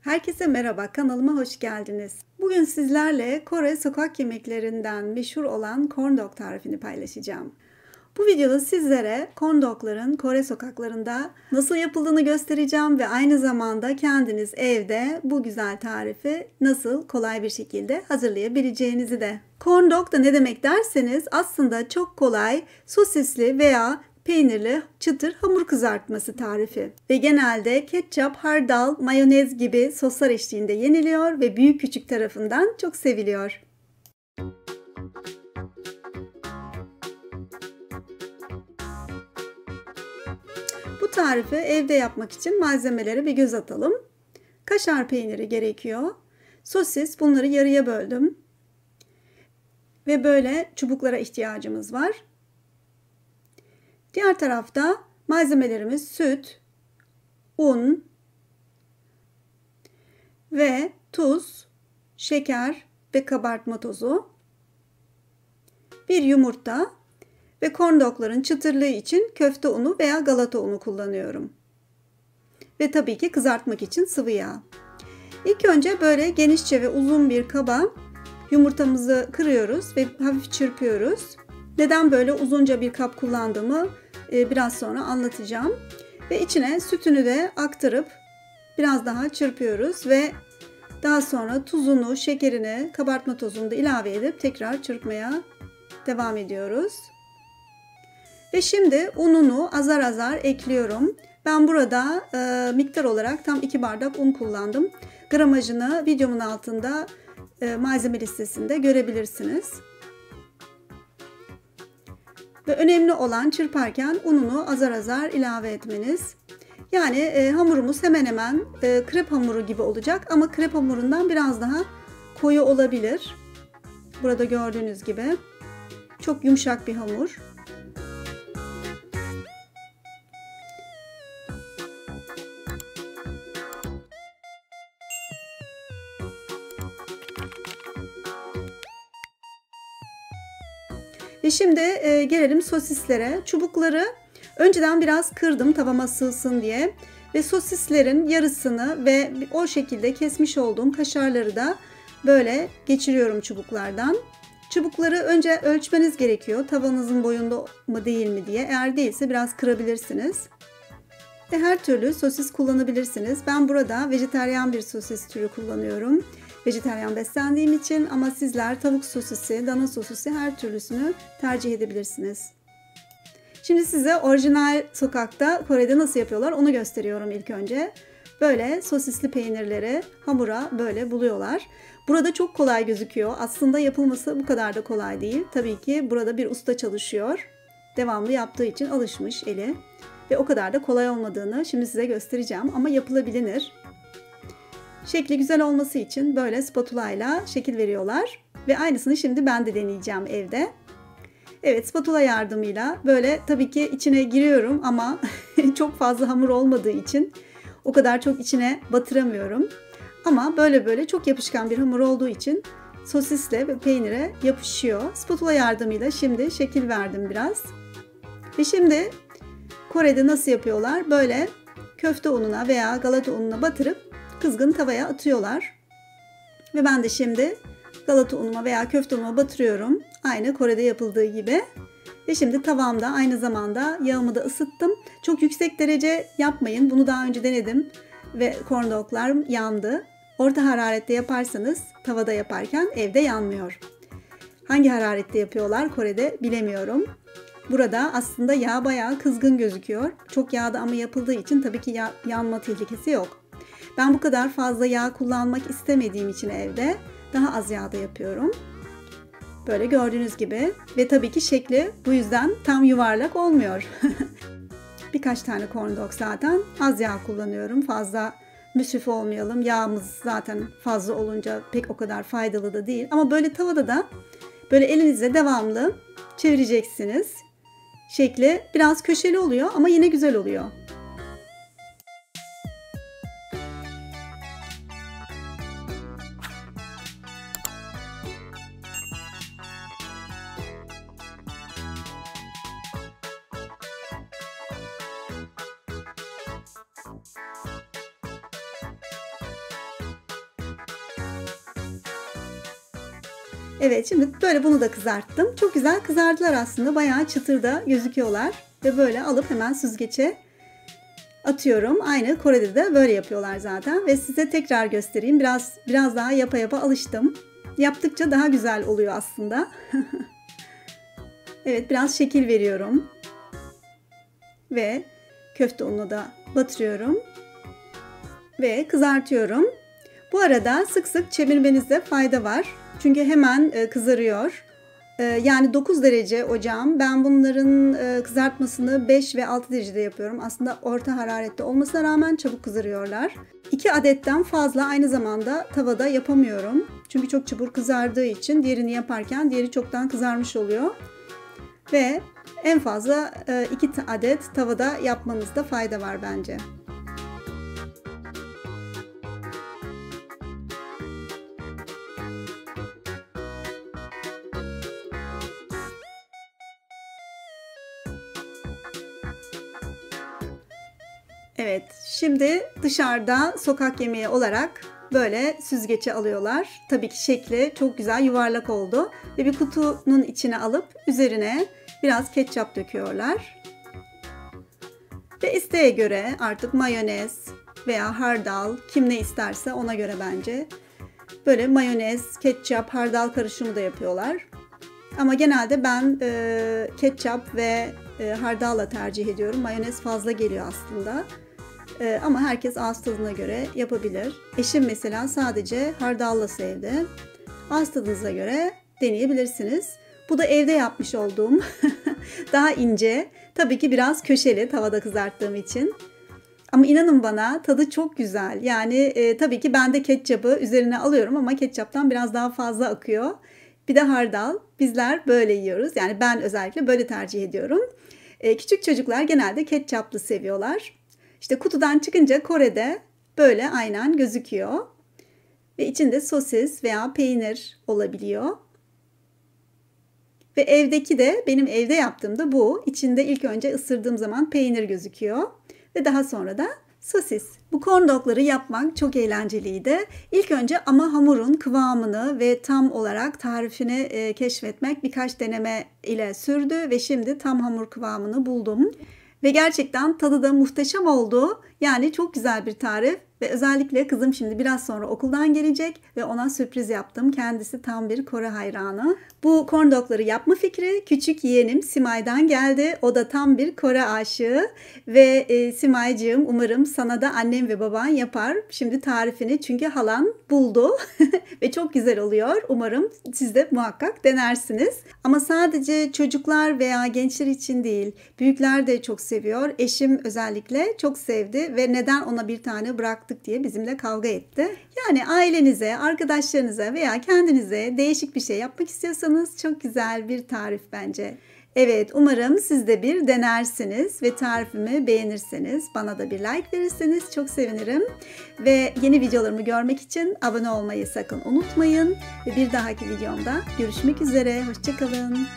Herkese merhaba, kanalıma hoş geldiniz. Bugün sizlerle Kore sokak yemeklerinden meşhur olan corn dog tarifini paylaşacağım. Bu videoda sizlere corn dogların Kore sokaklarında nasıl yapıldığını göstereceğim ve aynı zamanda kendiniz evde bu güzel tarifi nasıl kolay bir şekilde hazırlayabileceğinizi de. Corn dog da ne demek derseniz aslında çok kolay sosisli veya peynirli çıtır hamur kızartması tarifi ve genelde ketçap, hardal, mayonez gibi soslar eşliğinde yeniliyor ve büyük küçük tarafından çok seviliyor. Bu tarifi evde yapmak için malzemelere bir göz atalım. Kaşar peyniri gerekiyor. Sosis, bunları yarıya böldüm. Ve böyle çubuklara ihtiyacımız var. Diğer tarafta malzemelerimiz süt, un ve tuz, şeker ve kabartma tozu, bir yumurta ve corn dogların çıtırlığı için köfte unu veya galata unu kullanıyorum. Ve tabii ki kızartmak için sıvı yağ. İlk önce böyle genişçe ve uzun bir kaba yumurtamızı kırıyoruz ve hafif çırpıyoruz. Neden böyle uzunca bir kap kullandığımı biraz sonra anlatacağım. Ve içine sütünü de aktarıp biraz daha çırpıyoruz ve daha sonra tuzunu, şekerini, kabartma tozunu da ilave edip tekrar çırpmaya devam ediyoruz. Ve şimdi ununu azar azar ekliyorum. Ben burada miktar olarak tam 2 bardak un kullandım. Gramajını videomun altında malzeme listesinde görebilirsiniz. Ve önemli olan çırparken ununu azar azar ilave etmeniz. Yani hamurumuz hemen hemen krep hamuru gibi olacak ama krep hamurundan biraz daha koyu olabilir. Burada gördüğünüz gibi çok yumuşak bir hamur. Ve şimdi gelelim sosislere. Çubukları önceden biraz kırdım tavama sığsın diye. Ve sosislerin yarısını ve o şekilde kesmiş olduğum kaşarları da böyle geçiriyorum çubuklardan. Çubukları önce ölçmeniz gerekiyor. Tavanızın boyunda mı değil mi diye. Eğer değilse biraz kırabilirsiniz. Ve her türlü sosis kullanabilirsiniz. Ben burada vejetaryen bir sosis türü kullanıyorum. Vejetaryen beslendiğim için ama sizler tavuk sosisi, dana sosisi her türlüsünü tercih edebilirsiniz. Şimdi size orijinal sokakta Kore'de nasıl yapıyorlar onu gösteriyorum ilk önce. Böyle sosisli peynirleri hamura böyle buluyorlar. Burada çok kolay gözüküyor. Aslında yapılması bu kadar da kolay değil. Tabii ki burada bir usta çalışıyor. Devamlı yaptığı için alışmış eli. Ve o kadar da kolay olmadığını şimdi size göstereceğim ama yapılabilir. Şekli güzel olması için böyle spatula ile şekil veriyorlar. Ve aynısını şimdi ben de deneyeceğim evde. Evet, spatula yardımıyla böyle tabii ki içine giriyorum ama çok fazla hamur olmadığı için o kadar çok içine batıramıyorum. Ama böyle çok yapışkan bir hamur olduğu için sosisle ve peynire yapışıyor. Spatula yardımıyla şimdi şekil verdim biraz. Ve şimdi Kore'de nasıl yapıyorlar? Böyle köfte ununa veya galata ununa batırıp kızgın tavaya atıyorlar. Ve ben de şimdi galata unuma veya köfte unuma batırıyorum. Aynı Kore'de yapıldığı gibi. Ve şimdi tavamda aynı zamanda yağımı da ısıttım. Çok yüksek derece yapmayın. Bunu daha önce denedim ve corn doglar yandı. Orta hararette yaparsanız tavada yaparken evde yanmıyor. Hangi hararette yapıyorlar Kore'de bilemiyorum. Burada aslında yağ bayağı kızgın gözüküyor. Çok yağda ama yapıldığı için tabii ki yanma tehlikesi yok. Ben bu kadar fazla yağ kullanmak istemediğim için evde daha az yağda yapıyorum. Böyle gördüğünüz gibi ve tabii ki şekli bu yüzden tam yuvarlak olmuyor. Birkaç tane corn dog zaten az yağ kullanıyorum. Fazla müsrif olmayalım. Yağımız zaten fazla olunca pek o kadar faydalı da değil. Ama böyle tavada da böyle elinizle devamlı çevireceksiniz. Şekli biraz köşeli oluyor ama yine güzel oluyor. Evet, şimdi böyle bunu da kızarttım. Çok güzel kızardılar aslında. Bayağı çıtırda gözüküyorlar. Ve böyle alıp hemen süzgece atıyorum. Aynı Kore'de de böyle yapıyorlar zaten. Ve size tekrar göstereyim. Biraz daha yapa yapa alıştım. Yaptıkça daha güzel oluyor aslında. Evet, biraz şekil veriyorum. Ve köfte ununu da batırıyorum. Ve kızartıyorum. Bu arada sık sık çevirmenizde fayda var. Çünkü hemen kızarıyor. Yani 9 derece ocağım. Ben bunların kızartmasını 5 ve 6 derecede yapıyorum. Aslında orta hararette olmasına rağmen çabuk kızarıyorlar. 2 adetten fazla aynı zamanda tavada yapamıyorum. Çünkü çok çabuk kızardığı için diğerini yaparken diğeri çoktan kızarmış oluyor. Ve en fazla 2 adet tavada yapmanızda fayda var bence. Evet, şimdi dışarıda sokak yemeği olarak böyle süzgece alıyorlar. Tabii ki şekli çok güzel yuvarlak oldu. Ve bir kutunun içine alıp üzerine biraz ketçap döküyorlar. Ve isteğe göre artık mayonez veya hardal, kim ne isterse ona göre bence. Böyle mayonez, ketçap, hardal karışımı da yapıyorlar. Ama genelde ben ketçap ve hardalla tercih ediyorum. Mayonez fazla geliyor aslında. Ama herkes ağız tadına göre yapabilir. Eşim mesela sadece hardalla sevdi. Ağız tadınıza göre deneyebilirsiniz. Bu da evde yapmış olduğum daha ince. Tabii ki biraz köşeli tavada kızarttığım için. Ama inanın bana tadı çok güzel. Yani tabii ki ben de ketçabı üzerine alıyorum ama ketçaptan biraz daha fazla akıyor. Bir de hardal. Bizler böyle yiyoruz. Yani ben özellikle böyle tercih ediyorum. Küçük çocuklar genelde ketçaplı seviyorlar. İşte kutudan çıkınca Kore'de böyle aynen gözüküyor. Ve içinde sosis veya peynir olabiliyor. Ve evdeki de benim evde yaptığımda bu. İçinde ilk önce ısırdığım zaman peynir gözüküyor. Ve daha sonra da sosis. Bu corn dogları yapmak çok eğlenceliydi. İlk önce ama hamurun kıvamını ve tam olarak tarifini keşfetmek birkaç deneme ile sürdü. Ve şimdi tam hamur kıvamını buldum. Ve gerçekten tadı da muhteşem oldu. Yani çok güzel bir tarif. Ve özellikle kızım şimdi biraz sonra okuldan gelecek ve ona sürpriz yaptım. Kendisi tam bir Kore hayranı. Bu corn dogları yapma fikri küçük yeğenim Simay'dan geldi. O da tam bir Kore aşığı. Ve Simay'cığım umarım sana da annem ve baban yapar. Şimdi tarifini çünkü halan buldu. Ve çok güzel oluyor. Umarım siz de muhakkak denersiniz. Ama sadece çocuklar veya gençler için değil. Büyükler de çok seviyor. Eşim özellikle çok sevdi ve neden ona bir tane bıraktık diye bizimle kavga etti. Yani ailenize, arkadaşlarınıza veya kendinize değişik bir şey yapmak istiyorsanız çok güzel bir tarif bence. Evet, umarım siz de bir denersiniz ve tarifimi beğenirseniz, bana da bir like verirseniz çok sevinirim. Ve yeni videolarımı görmek için abone olmayı sakın unutmayın. Ve bir dahaki videomda görüşmek üzere, hoşça kalın.